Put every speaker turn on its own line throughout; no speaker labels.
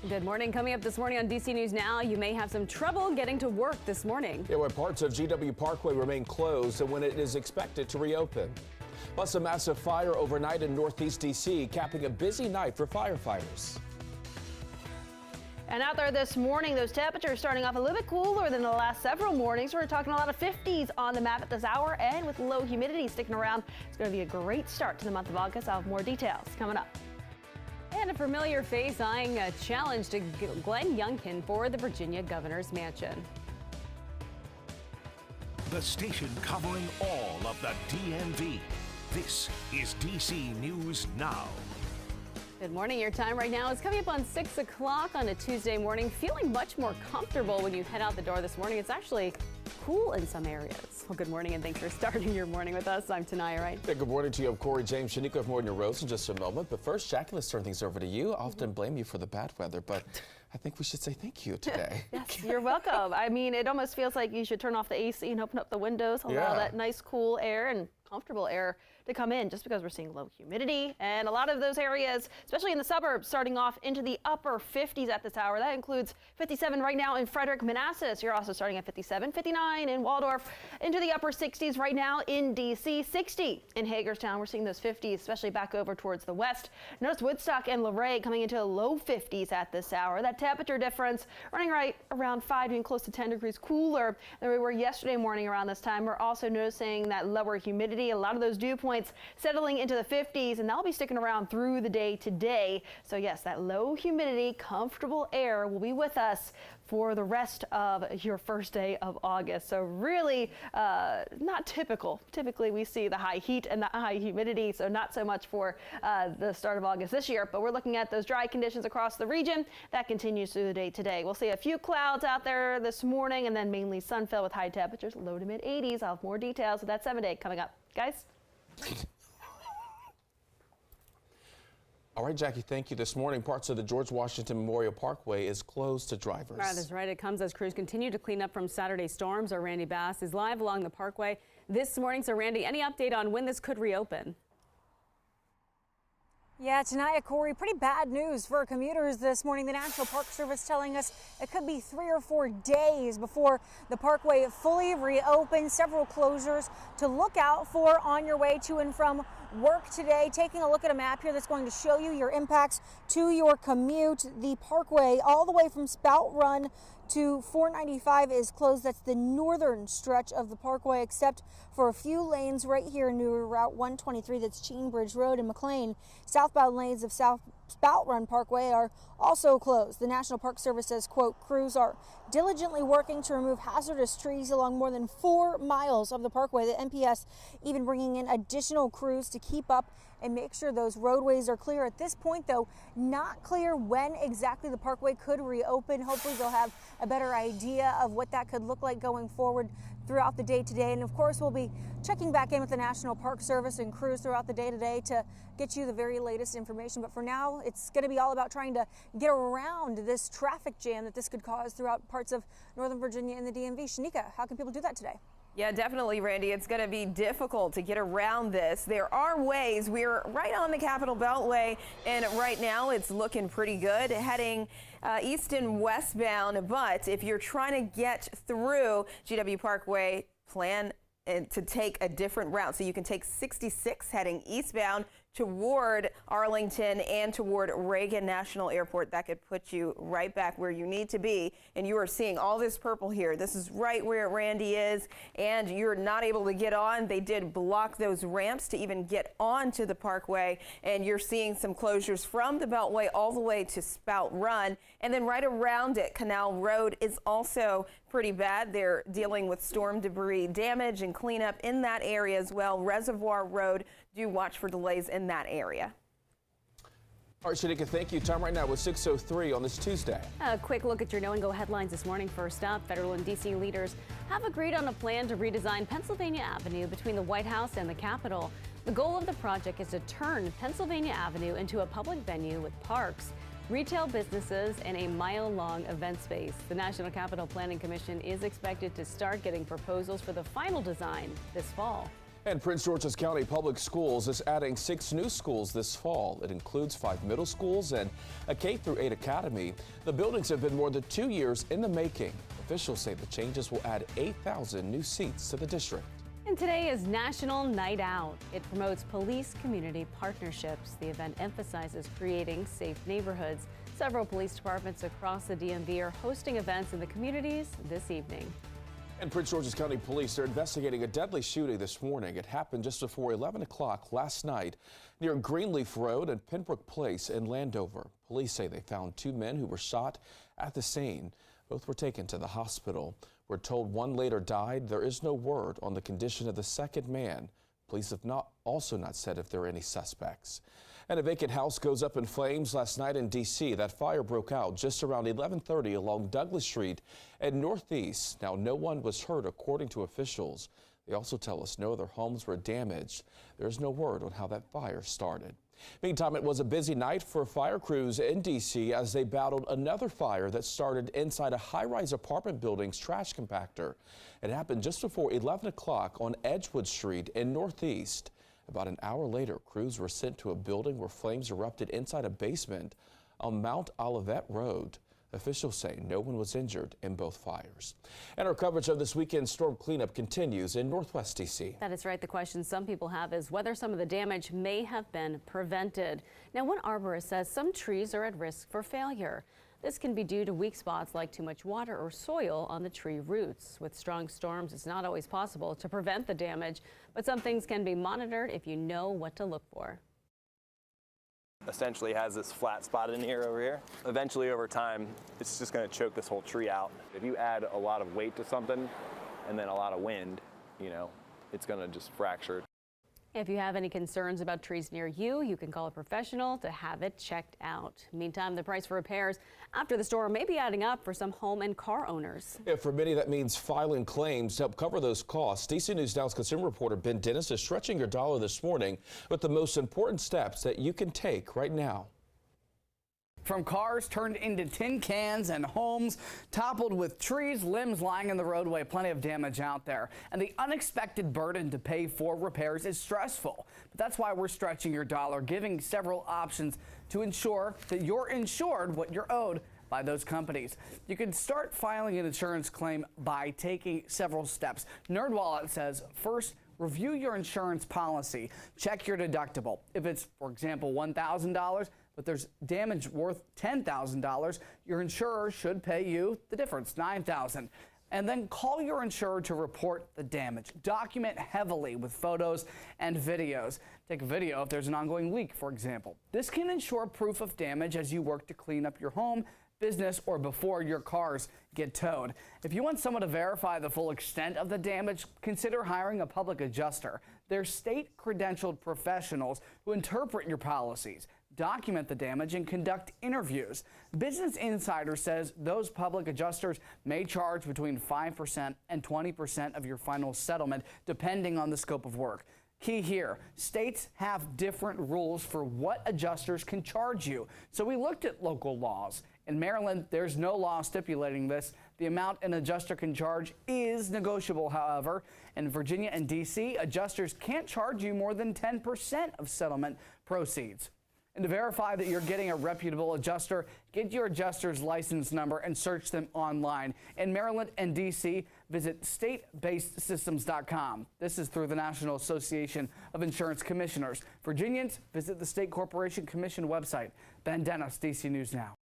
Good morning. Coming up this morning on DC News Now, you may have some trouble getting to work this morning.
Yeah, where parts of GW Parkway remain closed and when it is expected to reopen. Plus, a massive fire overnight in Northeast DC, capping a busy night for firefighters.
And out there this morning, those temperatures starting off a little bit cooler than the last several mornings. We're talking a lot of 50s on the map at this hour, and with low humidity sticking around, it's going to be a great start to the month of August. I'll have more details coming up.
And a familiar face eyeing a challenge to Glenn Youngkin for the Virginia governor's mansion.
The station covering all of the DMV. This is DC News Now.
Good morning. Your time right now is coming up on 6 o'clock on a Tuesday morning. Feeling much more comfortable when you head out the door this morning. It's actually cool in some areas. Well, good morning and thanks for starting your morning with us. I'm Tanaya Wright.
Yeah, good morning to you. I'm Corey James. Shanika have more in your roads in just a moment. But first, Jackie, let's turn things over to you. I often blame you for the bad weather, but I think we should say thank you today.
Yes, you're welcome. I mean, it almost feels like you should turn off the AC and open up the windows, allow that nice cool air and comfortable air to come in, just because we're seeing low humidity and a lot of those areas, especially in the suburbs, starting off into the upper 50s at this hour. That includes 57 right now in Frederick, Manassas. You're also starting at 57, 59 in Waldorf, into the upper 60s right now in DC, 60 in Hagerstown. We're seeing those 50s, especially back over towards the west. Notice Woodstock and Luray coming into low 50s at this hour. That temperature difference running right around 5, even close to 10 degrees cooler than we were yesterday morning around this time. We're also noticing that lower humidity, a lot of those dew points settling into the 50s, and that'll be sticking around through the day today. So yes, that low humidity, comfortable air will be with us for the rest of your first day of August. So really not typical. Typically we see the high heat and the high humidity, so not so much for the start of August this year, but we're looking at those dry conditions across the region. That continues through the day today. We'll see a few clouds out there this morning and then mainly sun filled with high temperatures, low to mid 80s. I'll have more details of that 7-day coming up. Guys?
All right, Jackie, thank you. This morning, parts of the George Washington Memorial Parkway is closed to drivers.
That's right. It comes as crews continue to clean up from Saturday storms. Our Randy Bass is live along the Parkway this morning. So, Randy, any update on when this could reopen?
Yeah, Tanaya, Corey, pretty bad news for commuters this morning. The National Park Service telling us it could be 3 or 4 days before the Parkway fully reopens. Several closures to look out for on your way to and from work today. Taking a look at a map here that's going to show you your impacts to your commute. The Parkway all the way from Spout Run to 495 is closed. That's the northern stretch of the Parkway, except for a few lanes right here near Route 123. That's Chain Bridge Road and McLean. Southbound lanes of South Spout Run Parkway are also closed. The National Park Service says, quote, crews are diligently working to remove hazardous trees along more than 4 miles of the Parkway. The NPS even bringing in additional crews to keep up and make sure those roadways are clear. At this point, though, not clear when exactly the Parkway could reopen. Hopefully they'll have a better idea of what that could look like going forward throughout the day today. And of course, we'll be checking back in with the National Park Service and crews throughout the day today to get you the very latest information. But for now, it's going to be all about trying to get around this traffic jam that this could cause throughout parts of Northern Virginia and the DMV. Shanika, how can people do that today?
Yeah, definitely, Randy. It's going to be difficult to get around this. There are ways. We're right on the Capitol Beltway, and right now it's looking pretty good, heading east and westbound. But if you're trying to get through GW Parkway, plan to take a different route. So you can take 66 heading eastbound toward Arlington and toward Reagan National Airport. That could put you right back where you need to be. And you are seeing all this purple here. This is right where Randy is, and you're not able to get on. They did block those ramps to even get onto the Parkway, and you're seeing some closures from the Beltway all the way to Spout Run. And then right around it, Canal Road is also pretty bad. They're dealing with storm debris damage and cleanup in that area as well. Reservoir Road, do watch for delays in that area.
All right, Shanika, thank you. Time right now was 6:03 on this Tuesday.
A quick look at your Know and Go headlines this morning. First up, federal and D.C. leaders have agreed on a plan to redesign Pennsylvania Avenue between the White House and the Capitol. The goal of the project is to turn Pennsylvania Avenue into a public venue with parks, retail businesses, and a mile-long event space. The National Capital Planning Commission is expected to start getting proposals for the final design this fall.
And Prince George's County Public Schools is adding 6 new schools this fall. It includes 5 middle schools and a K-8 academy. The buildings have been more than 2 years in the making. Officials say the changes will add 8,000 new seats to the district.
And today is National Night Out. It promotes police-community partnerships. The event emphasizes creating safe neighborhoods. Several police departments across the DMV are hosting events in the communities this evening.
And Prince George's County Police are investigating a deadly shooting this morning. It happened just before 11 o'clock last night near Greenleaf Road and Pembroke Place in Landover. Police say they found 2 men who were shot at the scene. Both were taken to the hospital. We're told one later died. There is no word on the condition of the second man. Police have also not said if there are any suspects. And a vacant house goes up in flames last night in D.C. That fire broke out just around 11:30 along Douglas Street and Northeast. Now, no one was hurt, according to officials. They also tell us no other homes were damaged. There's no word on how that fire started. Meantime, it was a busy night for fire crews in D.C. as they battled another fire that started inside a high-rise apartment building's trash compactor. It happened just before 11 o'clock on Edgewood Street in Northeast. About an hour later, crews were sent to a building where flames erupted inside a basement on Mount Olivet Road. Officials say no one was injured in both fires. And our coverage of this weekend's storm cleanup continues in Northwest D.C.
That is right. The question some people have is whether some of the damage may have been prevented. Now, one arborist says some trees are at risk for failure. This can be due to weak spots like too much water or soil on the tree roots. With strong storms, it's not always possible to prevent the damage, but some things can be monitored if you know what to look for.
Essentially has this flat spot in here over here. Eventually, over time, it's just going to choke this whole tree out. If you add a lot of weight to something and then a lot of wind, it's going to just fracture.
If you have any concerns about trees near you, you can call a professional to have it checked out. Meantime, the price for repairs after the storm may be adding up for some home and car owners.
Yeah, for many, that means filing claims to help cover those costs. DC News Now's consumer reporter Ben Dennis is stretching your dollar this morning with the most important steps that you can take right now.
From cars turned into tin cans and homes toppled with trees, limbs lying in the roadway, plenty of damage out there. And the unexpected burden to pay for repairs is stressful. But that's why we're stretching your dollar, giving several options to ensure that you're insured what you're owed by those companies. You can start filing an insurance claim by taking several steps. NerdWallet says, first, review your insurance policy. Check your deductible. If it's, for example, $1,000, but there's damage worth $10,000, your insurer should pay you the difference, $9,000. And then call your insurer to report the damage. Document heavily with photos and videos. Take a video if there's an ongoing leak, for example. This can ensure proof of damage as you work to clean up your home, business, or before your cars get towed. If you want someone to verify the full extent of the damage, consider hiring a public adjuster. They're state-credentialed professionals who interpret your policies, document the damage, and conduct interviews. Business Insider says those public adjusters may charge between 5% and 20% of your final settlement, depending on the scope of work. Key here, states have different rules for what adjusters can charge you. So we looked at local laws. In Maryland, there's no law stipulating this. The amount an adjuster can charge is negotiable, however. In Virginia and D.C., adjusters can't charge you more than 10% of settlement proceeds. And to verify that you're getting a reputable adjuster, get your adjuster's license number and search them online. In Maryland and D.C., visit statebasedsystems.com. This is through the National Association of Insurance Commissioners. Virginians, visit the State Corporation Commission website. Ben Dennis, DC News Now.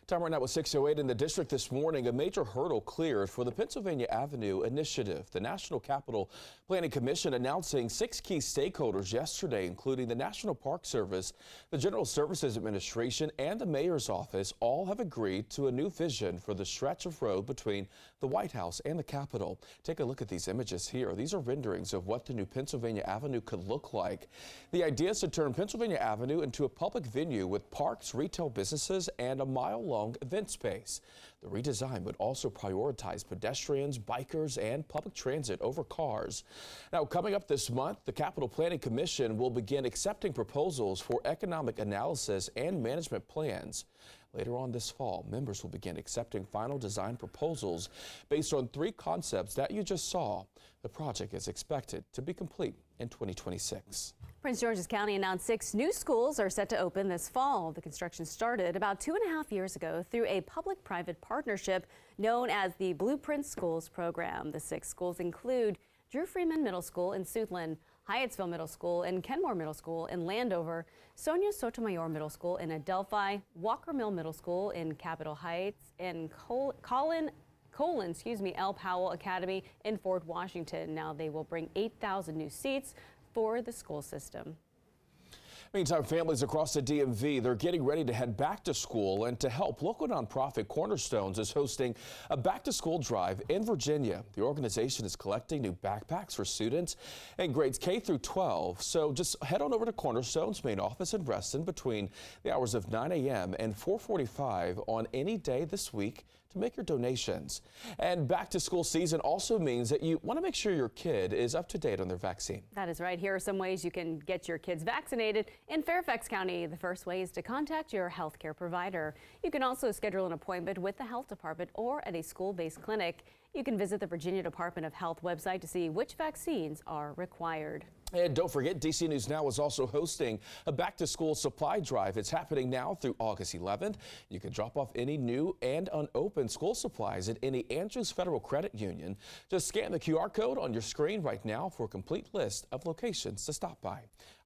Time right now was 6:08 in the district this morning. A major hurdle cleared for the Pennsylvania Avenue initiative. The National Capital Planning Commission announcing 6 key stakeholders yesterday, including the National Park Service, the General Services Administration, and the Mayor's Office, all have agreed to a new vision for the stretch of road between the White House and the Capitol. Take a look at these images here. These are renderings of what the new Pennsylvania Avenue could look like. The idea is to turn Pennsylvania Avenue into a public venue with parks, retail businesses, and a mile-long week-long event space. The redesign would also prioritize pedestrians, bikers, and public transit over cars. Now, coming up this month, the Capital Planning Commission will begin accepting proposals for economic analysis and management plans. Later on this fall, members will begin accepting final design proposals based on 3 concepts that you just saw. The project is expected to be complete in 2026.
Prince George's County announced 6 new schools are set to open this fall. The construction started about 2.5 years ago through a public-private partnership known as the Blueprint Schools program. The 6 schools include Drew Freeman Middle School in Suitland, Hyattsville Middle School and Kenmore Middle School in Landover, Sonia Sotomayor Middle School in Adelphi, Walker Mill Middle School in Capitol Heights, and Colin, L. Powell Academy in Fort Washington. Now they will bring 8,000 new seats for the school system.
Meantime, families across the DMV, they're getting ready to head back to school, and to help, local nonprofit Cornerstones is hosting a back-to-school drive in Virginia. The organization is collecting new backpacks for students in grades K through 12. So just head on over to Cornerstone's main office in Reston between the hours of 9 a.m. and 4:45 on any day this week to make your donations. And back to school season also means that you want to make sure your kid is up to date on their vaccine.
That is right. Here are some ways you can get your kids vaccinated in Fairfax County. The first way is to contact your health care provider. You can also schedule an appointment with the health department or at a school-based clinic. You can visit the Virginia Department of Health website to see which vaccines are required.
And don't forget, DC News Now is also hosting a back-to-school supply drive. It's happening now through August 11th. You can drop off any new and unopened school supplies at any Andrews Federal Credit Union. Just scan the QR code on your screen right now for a complete list of locations to stop by.